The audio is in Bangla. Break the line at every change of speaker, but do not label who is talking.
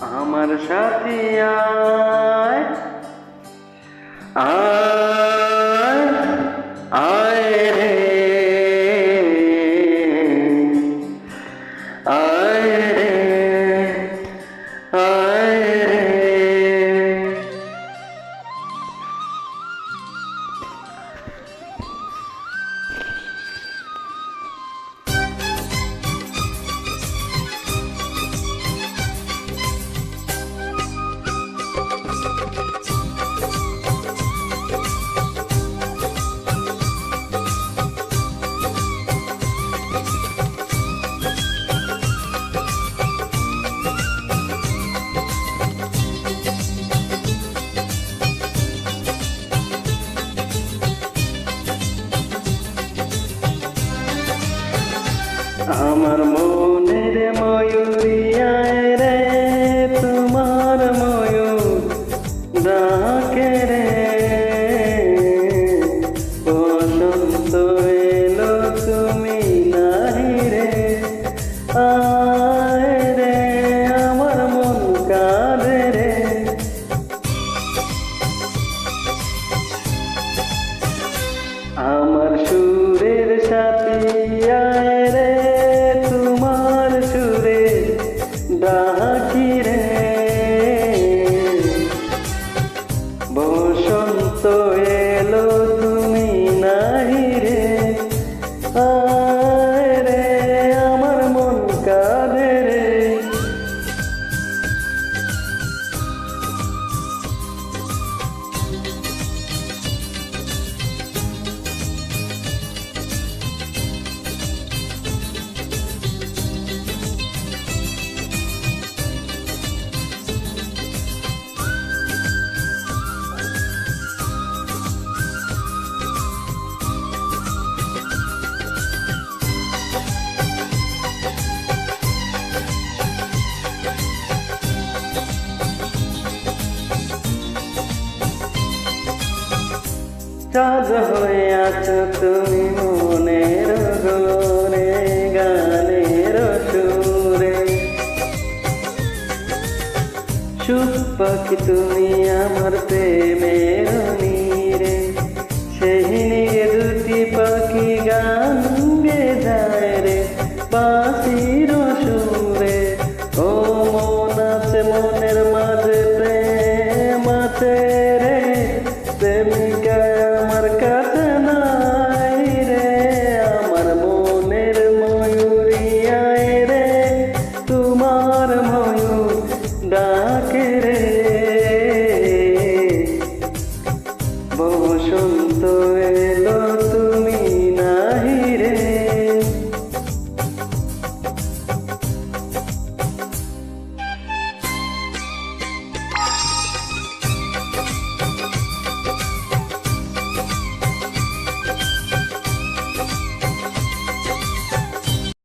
আমার সাথী আয় আয় আয় রে আয় রে আয় রে। আমার মনের ময়ূরী আয় রে তোমার ময়ূর ডাকে রে বসন্ত এলো তুমি নাহি রে আয় রে আমার মন কাঁদে রে। আমার সুরের সাথী আয় রে তোমার সুরে ডাকি রে বসন্ত এলো তুমি নাহি রে আয় রে আমার মন কাঁদে রে। চাঁদ হয়ে আছো তুমি মনের ঘরে গানের সুরে সুখ পাখি তুমি আমার প্রেমের নীরে সেই নীরে দুটি পাখি গান গে যায় রে বাঁশি